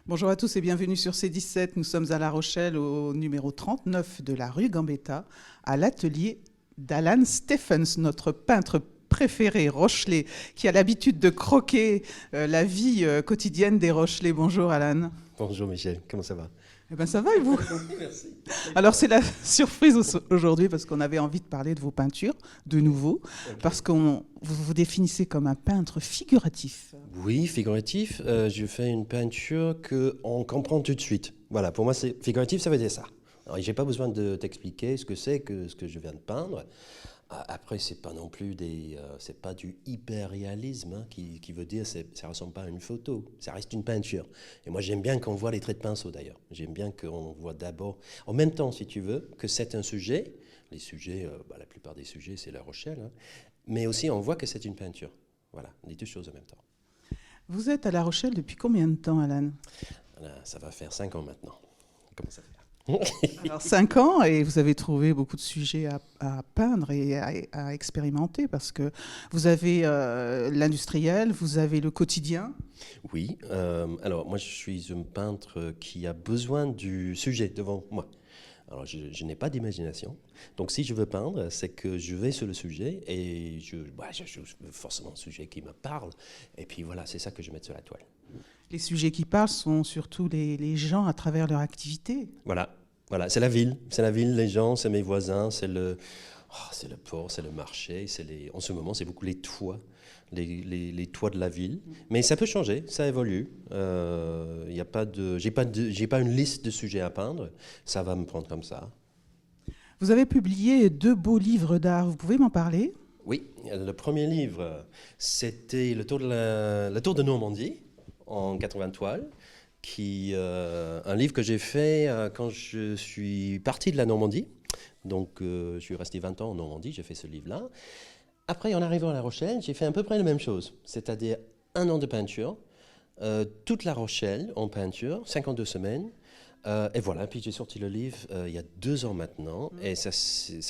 Bonjour à tous et bienvenue sur C17. Nous sommes à La Rochelle au numéro 39 de la rue Gambetta, à l'atelier d'Alan Stephens, notre peintre préféré rochelais, qui a l'habitude de croquer la vie quotidienne des Rochelais. Bonjour Alan. Bonjour Michel, comment ça va? Eh bien ça va et vous? Merci. Alors c'est la surprise aujourd'hui parce qu'on avait envie de parler de vos peintures, de nouveau, parce que vous vous définissez comme un peintre figuratif. Oui, figuratif, je fais une peinture qu'on comprend tout de suite. Voilà, pour moi, c'est figuratif, ça veut dire ça. Alors, j'ai pas besoin de t'expliquer ce que c'est que ce que je viens de peindre. Après, c'est pas non plus c'est pas du hyper-réalisme qui veut dire ça ressemble pas à une photo, ça reste une peinture. Et moi, j'aime bien qu'on voit les traits de pinceau d'ailleurs. J'aime bien qu'on voit d'abord, en même temps, si tu veux, que c'est un sujet. Les sujets, la plupart des sujets, c'est La Rochelle, hein, mais aussi on voit que c'est une peinture. Voilà, les deux choses en même temps. Vous êtes à La Rochelle depuis combien de temps, Alan? Voilà, ça va faire 5 ans maintenant. Comment ça fait? Alors 5 ans et vous avez trouvé beaucoup de sujets à peindre et à expérimenter parce que vous avez l'industriel, vous avez le quotidien. Oui, alors moi je suis un peintre qui a besoin du sujet devant moi. Alors je n'ai pas d'imagination, donc si je veux peindre, c'est que je vais sur le sujet et je veux forcément un sujet qui me parle, et puis voilà, c'est ça que je mets sur la toile. Les sujets qui parlent sont surtout les gens à travers leur activité. Voilà, c'est la ville, les gens, c'est mes voisins, c'est le port, c'est le marché, en ce moment c'est beaucoup les toits, les toits de la ville. Mais ça peut changer, ça évolue. J'ai pas une liste de sujets à peindre, ça va me prendre comme ça. Vous avez publié 2 beaux livres d'art, vous pouvez m'en parler? Oui, le premier livre, c'était le Tour de Normandie en 80 toiles. Un livre que j'ai fait quand je suis parti de la Normandie. Donc, je suis resté 20 ans en Normandie, j'ai fait ce livre-là. Après, en arrivant à La Rochelle, j'ai fait à peu près la même chose, c'est-à-dire 1 an de peinture, toute La Rochelle en peinture, 52 semaines. Et voilà, puis j'ai sorti le livre il y a 2 ans maintenant, et ça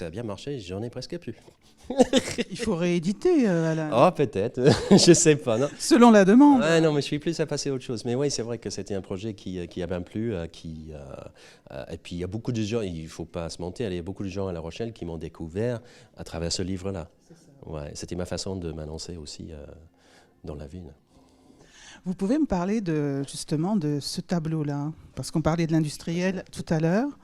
a bien marché, j'en ai presque plus. Il faut rééditer, Alan. Oh, peut-être, je sais pas, non. Selon la demande. Ouais, non, mais je suis plus à passer à autre chose. Mais oui, c'est vrai que c'était un projet qui a bien plu. Et puis, il y a beaucoup de gens, il ne faut pas se mentir, il y a beaucoup de gens à La Rochelle qui m'ont découvert à travers ce livre-là. Ouais, c'était ma façon de m'annoncer aussi dans la ville. Vous pouvez me parler justement de ce tableau-là? Parce qu'on parlait de l'industriel tout à l'heure.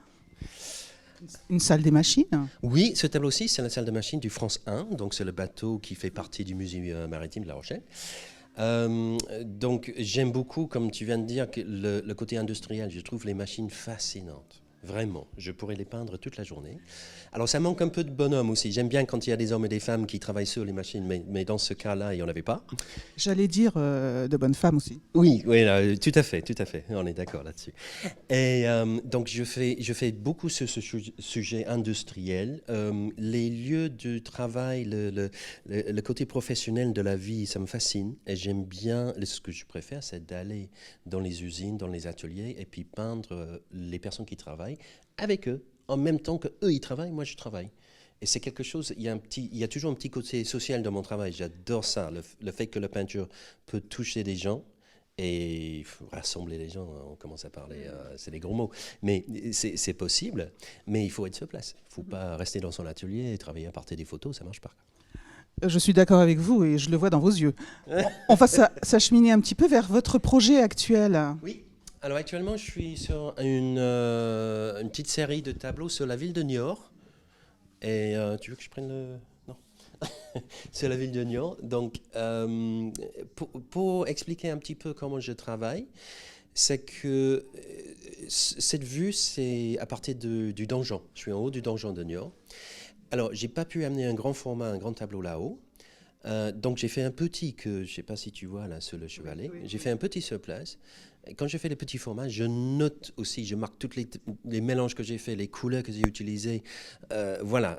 Une salle des machines. Oui, ce tableau-ci, c'est la salle de machine du France 1. Donc, c'est le bateau qui fait partie du musée maritime de La Rochelle. Donc, j'aime beaucoup, comme tu viens de dire, que le côté industriel. Je trouve les machines fascinantes. Vraiment, je pourrais les peindre toute la journée. Alors, ça manque un peu de bonhomme aussi. J'aime bien quand il y a des hommes et des femmes qui travaillent sur les machines, mais dans ce cas-là, il n'y en avait pas. J'allais dire de bonnes femmes aussi. Oui, oui, là, tout à fait, on est d'accord là-dessus. Et donc, je fais beaucoup sur ce sujet industriel. Les lieux de travail, le côté professionnel de la vie, ça me fascine. Et j'aime bien, ce que je préfère, c'est d'aller dans les usines, dans les ateliers, et puis peindre les personnes qui travaillent avec eux. En même temps que eux, ils travaillent, moi, je travaille. Et c'est quelque chose, il y a toujours un petit côté social dans mon travail. J'adore ça, le fait que la peinture peut toucher des gens et rassembler les gens. On commence à parler, c'est des gros mots. Mais c'est possible, mais il faut être sur place. Il ne faut pas rester dans son atelier et travailler à partir des photos, ça ne marche pas. Je suis d'accord avec vous et je le vois dans vos yeux. On va s'acheminer un petit peu vers votre projet actuel. Oui. Alors actuellement, je suis sur une petite série de tableaux sur la ville de Niort. Et tu veux que je prenne le... Non. C'est la ville de Niort. Donc, pour expliquer un petit peu comment je travaille, c'est que cette vue, c'est à partir du donjon. Je suis en haut du donjon de Niort. Alors, j'ai pas pu amener un grand format, un grand tableau là-haut. Donc j'ai fait un petit je ne sais pas si tu vois là sur le chevalet, oui. J'ai fait un petit sur place. Et quand je fais les petits formats, je note aussi, je marque tous les mélanges que j'ai fait, les couleurs que j'ai utilisées, voilà,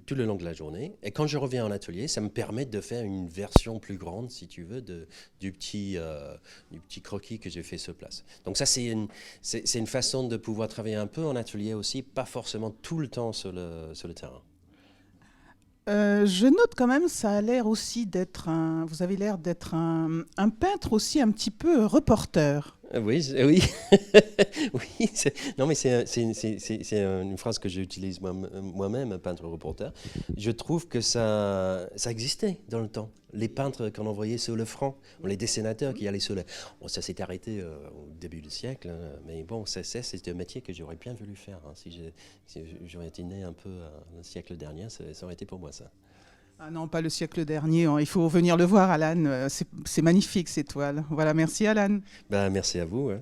tout le long de la journée. Et quand je reviens en atelier, ça me permet de faire une version plus grande, si tu veux, du petit croquis que j'ai fait sur place. Donc ça, c'est une façon de pouvoir travailler un peu en atelier aussi, pas forcément tout le temps sur le terrain. Je note quand même, ça a l'air aussi vous avez l'air d'être un peintre aussi un petit peu reporter. Oui, oui, oui. Non, mais c'est une phrase que j'utilise moi-même, peintre reporter. Je trouve que ça existait dans le temps. Les peintres qu'on envoyait sur le front, ou les dessinateurs qui allaient sur le... Bon, ça s'est arrêté au début du siècle, hein, mais bon, c'est un métier que j'aurais bien voulu faire. Hein. Si j'aurais été né un peu le siècle dernier, ça aurait été pour moi ça. Ah non, pas le siècle dernier. Hein. Il faut venir le voir, Alan. C'est magnifique, ces toiles. Voilà, merci, Alan. Ben, merci à vous. Hein.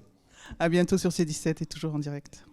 À bientôt sur C17 et toujours en direct.